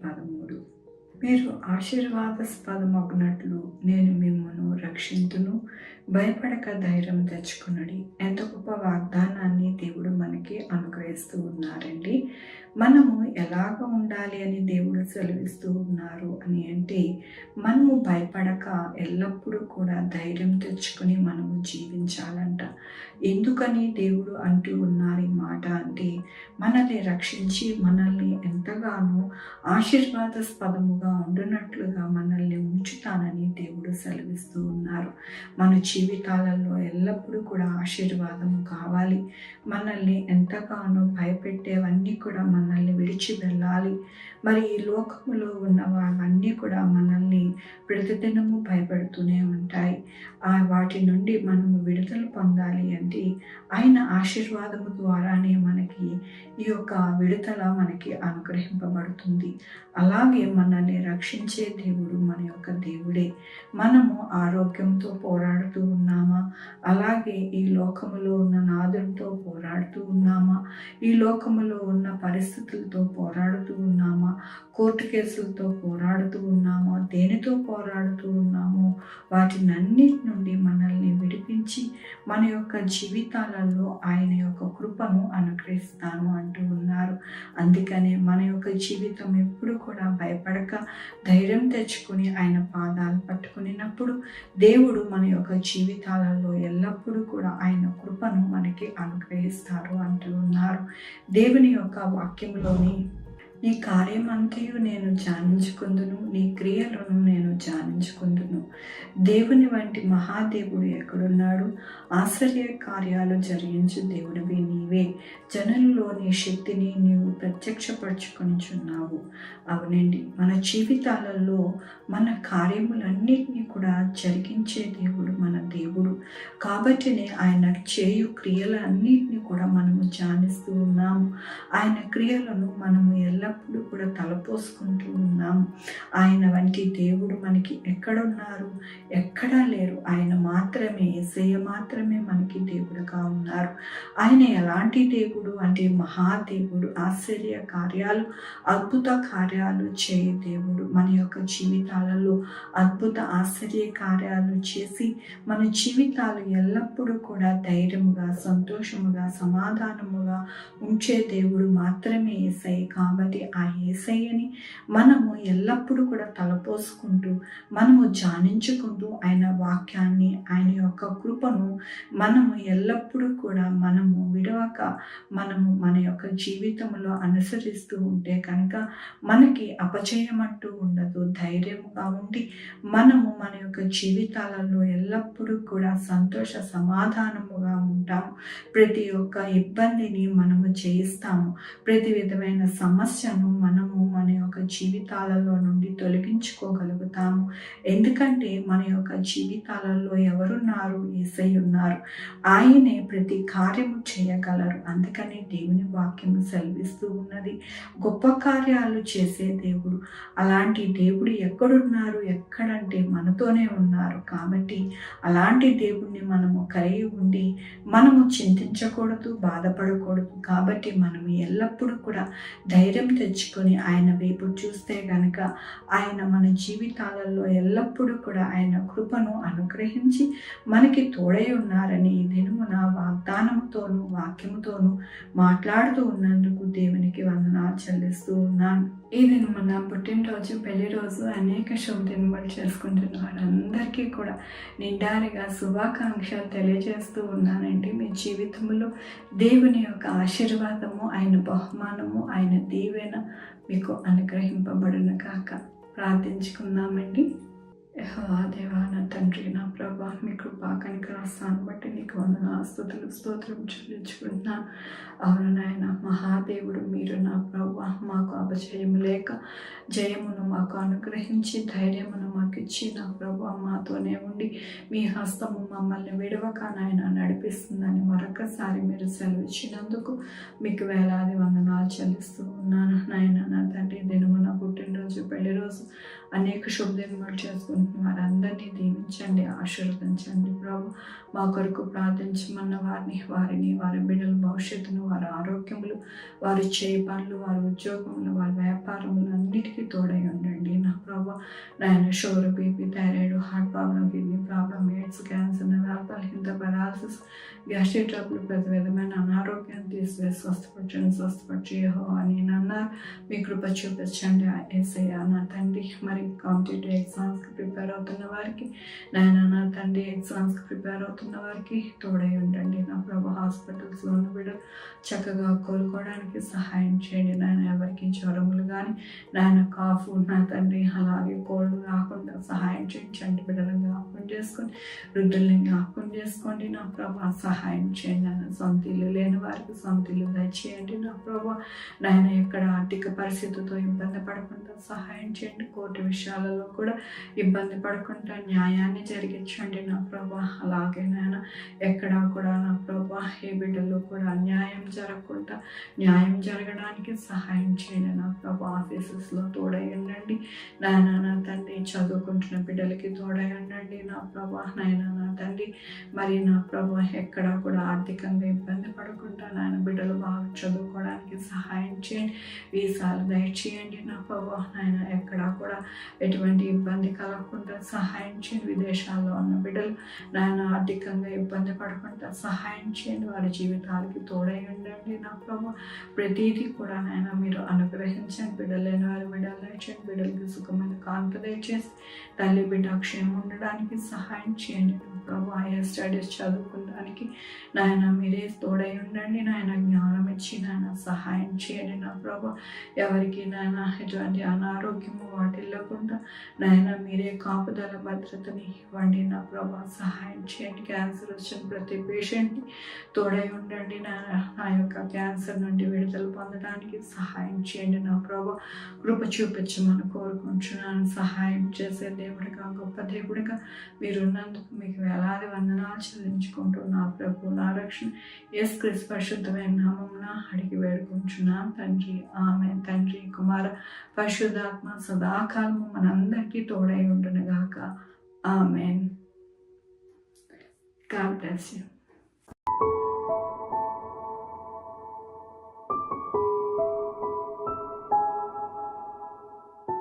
13. మీరు ఆశీర్వాదాస్పదమగునట్లు నేను మిమ్మును రక్షింతును, భయపడక ధైర్యం తెచ్చుకునడి. ఎంత గొప్ప వాగ్దానాన్ని దేవుడు మనకి అనుగ్రహిస్తూ ఉన్నారండి. మనము ఎలాగ ఉండాలి అని దేవుడు సెలవిస్తూ ఉన్నారు అని అంటే, మనము భయపడక ఎల్లప్పుడూ కూడా ధైర్యం తెచ్చుకొని మనము జీవించాలంట. ఎందుకని దేవుడు అంటూ ఉన్నారు ఈ మాట అంటే, మనల్ని రక్షించి మనల్ని ఎంతగానో ఆశీర్వాదాస్పదముగా ఉండునట్లుగా మనల్ని ఉంచుతానని దేవుడు సెలవిస్తూ ఉన్నారు. మన జీవితాలలో ఎల్లప్పుడూ కూడా ఆశీర్వాదము కావాలి. మనల్ని ఎంతగానో భయపెట్టేవన్నీ కూడా మనల్ని విడిచి వెళ్ళాలి. మరి ఈ లోకములో ఉన్నవన్నీ కూడా మనల్ని ప్రతిదినము భయపెడుతూనే ఉంటాయి. వాటి నుండి మనము విడుదల పొందాలి అంటే ఆయన ఆశీర్వాదము ద్వారానే మనకి ఈ యొక్క విడుదల మనకి అనుగ్రహింపబడుతుంది. అలాగే మనల్ని రక్షించే దేవుడు మన యొక్క దేవుడే. మనము ఆరోగ్యంతో పోరాడుతూ ఉన్నామా? అలాగే ఈ లోకములో ఉన్న నాదులతో పోరాడుతూ ఉన్నామా? ఈ లోకములో ఉన్న పరిస్థితులతో పోరాడుతూ ఉన్నామా? కోర్టు కేసులతో పోరాడుతూ ఉన్నామా? దేనితో పోరాడుతూ ఉన్నామో వాటినన్నిటి నుండి మనల్ని విడిపించి మన యొక్క జీవితాలలో ఆయన యొక్క కృపను అనుగ్రహిస్తాను అంటూ ఉన్నారు. అందుకనే మన యొక్క జీవితం ఎప్పుడు కూడా భయపడక ధైర్యం తెచ్చుకొని ఆయన పాదాలు పట్టుకునినప్పుడు దేవుడు మన యొక్క జీవితాలలో ఎల్లప్పుడూ కూడా ఆయన కృపను మనకి అనుగ్రహిస్తారు అంటూ ఉన్నారు. దేవుని యొక్క వాక్యంలోని నీ కార్యమంతయు నేను ధ్యానించుకుందును, నీ క్రియలను నేను ధ్యానించుకుందును. దేవుని వంటి మహాదేవుడు ఎక్కడున్నాడు? ఆశ్చర్య కార్యాలు జరిగించు దేవుడివి నీవే. జనులలో నీ శక్తిని నీవు ప్రత్యక్షపరచుకొనిచున్నావు. అవునండి, మన జీవితాలలో మన కార్యములన్నిటినీ కూడా జరిగించే దేవుడు మన దేవుడు. కాబట్టినే ఆయన చేయు క్రియలన్నిటినీ కూడా మనము ధ్యానిస్తూ ఉన్నాము. ఆయన క్రియలను మనము ఎల్లప్పుడూ కూడా తలపోసుకుంటూ ఉన్నాము. ఆయన వంటి దేవుడు మనకి ఎక్కడున్నారు? ఎక్కడా లేరు. ఆయన మాత్రమే, యేసయ్య మాత్రమే మనకి దేవుడుగా ఉన్నారు. ఆయన ఎలాంటి దేవుడు అంటే మహాదేవుడు. ఆశ్చర్య కార్యాలు, అద్భుత కార్యాలు చేయ దేవుడు. మన యొక్క జీవితాలలో అద్భుత ఆశ్చర్య కార్యాలు చేసి మన జీవితాలు ఎల్లప్పుడూ కూడా ధైర్యముగా, సంతోషముగా, సమాధానముగా ఉంచే దేవుడు మాత్రమే యేసయ్య. కాబట్టి ఆ యేసయ్యని మనము ఎల్లప్పుడూ కూడా తలపోసుకుంటూ మనము ధ్యానించుకుంటూ ఆయన వాక్యాన్ని, ఆయన యొక్క కృపను మనము ఎల్లప్పుడూ కూడా మనము విడవక మనము మన యొక్క జీవితంలో అనుసరిస్తూ ఉంటే కనుక మనకి అపజయం అంటూ ఉండదు. ధైర్యముగా ఉండి మనము మన యొక్క జీవితాలలో ఎల్లప్పుడూ కూడా సంతోష సమాధానముగా ఉంటాము. ప్రతి ఒక్క ఇబ్బందిని మనము జయిస్తాము. ప్రతి విధమైన సమస్యను మనము మన యొక్క జీవితాలలో నుండి తొలగించుకోగలుగుతాము. ఎందుకంటే మన యొక్క జీవితాలలో ఎవరున్నారు? యేసయ్య ఉన్నారు. ఆయనే ప్రతి కార్యము చేయగలరు. అందుకని దేవుని వాక్యము సెలవిస్తూ ఉన్నది, గొప్ప కార్యాలు చేసే దేవుడు. అలాంటి దేవుడు ఎక్కడున్నారు? ఎక్కడంటే మనతోనే ఉన్నారు. కాబట్టి అలాంటి దేవుణ్ణి మనము కలిగి ఉండి మనము చింతించకూడదు, బాధపడకూడదు. కాబట్టి మనము ఎల్లప్పుడూ కూడా ధైర్యం తెచ్చుకొని ఆయన వైపు చూస్తే గనక ఆయన మన జీవితాలలో ఎల్లప్పుడూ కూడా ఆయన కృపను అనుగ్రహించి మనకి తోడై ఉన్నారని ఈ దినమున వాగ్దానముతోనూ వాక్యముతోనూ మాట్లాడుతూ ఉన్నందుకు దేవునికి వందనాలు చెల్లిస్తూ ఉన్నాను. ఈ దినమున పుట్టినరోజు, పెళ్లి రోజు, అనేక శుభదినములు చేసుకుంటున్న వారందరికీ కూడా నిండారిగా శుభాకాంక్షలు తెలియజేస్తూ ఉన్నానండి. మీ జీవితంలో దేవుని యొక్క ఆశీర్వాదము, ఆయన బహుమానము, ఆయన దీవెన మీకు అనుగ్రహింపబడును కాక. ప్రార్థించుకుందామండి. యెహోవా దేవా, నా తండ్రి, నా ప్రభా, మీ కృపా కనికరాస్తాను బట్టి నీకు వందనాలు, స్తుతులు, స్తోత్రం చెల్లించుకుంటున్నాను. అవును నాయన, మహాదేవుడు మీరు నా ప్రభా. మాకు అపజయం లేక జయమును మాకు అనుగ్రహించి ధైర్యమును మాకు ఇచ్చి నా ప్రభా మాతోనే ఉండి మీ హస్తము మమ్మల్ని విడవక నాయన నడిపిస్తుందని మరొకసారి మీరు సెలవిచ్చినందుకు మీకు వేలాది వందనాలు చెల్లిస్తూ ఉన్నాను నాయన. నా తండ్రి, దినమున పుట్టినరోజు, పెళ్లి రోజు, అనేక శుభదినములు చేసుకుంటున్నాను చేసుకుంటున్న వారందరినీ దీవించండి, ఆశీర్వదించండి ప్రభు. మా కొరకు ప్రార్థించమన్న వారిని వారి బిడ్డల భవిష్యత్తును, వారి ఆరోగ్యములు, వారి చేయి పనులు, వారి ఉద్యోగములు, వారి వ్యాపారములు అన్నిటికీ తోడై ఉండండి నా ప్రభు. నాయన sugar, BP, thyroid, heart problem, kidney problem, AIDS, cancer, నరాలహింత, పెరాలసిస్, గ్యాస్ట్రిక్ ట్రబుల్, ప్రతి విధమైన అనారోగ్యాన్ని తీసివేసి స్వస్థపరచు యెహోవా అని అన్నారు. మీ కృప చూపించండి యేసయ్యా నా తండ్రి. మరి కాంపిటేటివ్ ఎగ్జామ్స్కి ప్రిపేర్ అవుతున్న వారికి నాయన నా తండ్రి, ఎగ్జామ్స్కి ప్రిపేర్ అవుతున్న వారికి తోడై ఉండండి నా ప్రభు. హాస్పిటల్స్లో ఉన్న బిడ్డలు చక్కగా కోలుకోవడానికి సహాయం చేయండి నాయన. ఎవరికి జ్వరములు కానీ నాయన కాఫ్ నా తండ్రి అలాగే కోల్డ్ రాకుండా సహాయం చేయించండి. బిడ్డలను జ్ఞాపకం చేసుకొని, వృద్ధుల్ని జ్ఞాపకం చేసుకోండి నా ప్రభు. సహాయం చేయండి నాయన. సొంత ఇల్లు లేని వారికి సొంత ఇల్లు దయచేయండి నా ప్రభు. నాయన ఎక్కడ ఆర్థిక పరిస్థితితో ఇబ్బంది పడకుండా సహాయం చేయండి. కోర్టు విషయాలలో కూడా ఇబ్బంది పడకుండా న్యాయాన్ని జరిగించండి నా ప్రభు. అలాగే నాయన ఎక్కడా కూడా నా ప్రభు ఏ బిడ్డలు కూడా అన్యాయం జరగకుండా న్యాయం జరగడానికి సహాయం చేయండి నా ప్రభు. ఆఫీసెస్లో తోడై ఉండండి నాయన నా తండ్రి. చదువుకుంటున్న బిడ్డలకి తోడై ఉండండి నా ప్రభు. నాయన నా తండ్రి మరి నా ప్రభు ఎక్కడా కూడా ఆర్థికంగా ఇబ్బంది పడకుండా నాయన బిడ్డలు బాగా చదువుకోవడానికి సహాయం చేయండి. వీసాలు దయచేయండి నా ప్రభు. నాయన ఎక్కడా కూడా ఎటువంటి ఇబ్బంది కలగకుండా సహాయం చేయండి. విదేశాల్లో ఉన్న బిడ్డలు నాయన ఆర్థికంగా ఇబ్బంది పడకుండా సహాయం చేయండి. వారి జీవితాలకి తోడై ఉండండి నా ప్రభు. ప్రతిదీ కూడా నాయన మీరు అనుగ్రహించండి. బిడ్డలు లేని వారి బిడ్డలు దయచేయండి. బిడ్డలకి సుఖమైన కాంత దయచేసి తల్లి బిడ్డ క్షేమం ఉండడానికి సహాయం చేయండి నా ప్రభు. హైయర్ స్టడీస్ చదువుకోవడానికి నాయన మీరే తోడై ఉండండి నాయన. జ్ఞానం ఇచ్చి నాయన సహాయం చేయండి నా ప్రభు. ఎవరికి నాయన ఎటువంటి అనారోగ్యము వాటిల్లకుండా నాయన మీరే కాపుదల భద్రతని ఇవ్వండి నా ప్రభు. సహాయం చేయండి. క్యాన్సర్ వచ్చిన ప్రతి పేషెంట్ని తోడై ఉండండి నాయన. నా యొక్క క్యాన్సర్ నుండి విడుదల పొందడానికి సహాయం చేయండి నా ప్రభు. కృప చూపించమని కోరుకుంటున్నాను. సహాయం చేసే దేవుడిగా, గొప్ప దేవుడిగా మీరున్నందుకు మీకు వేలాది వందనాలు చెల్లించుకుంటూ నా ప్రభు, నా రక్షణ యేసుక్రీస్తు పరిశుద్ధమైన నామమున అడిగి వేడుకుంటున్నాను తండ్రి. ఆమేన్. తండ్రి, కుమార, పరిశుద్ధాత్మ సదాకాలము మనందరికీ తోడై ఉండునుగాక. ఆమేన్. God bless you.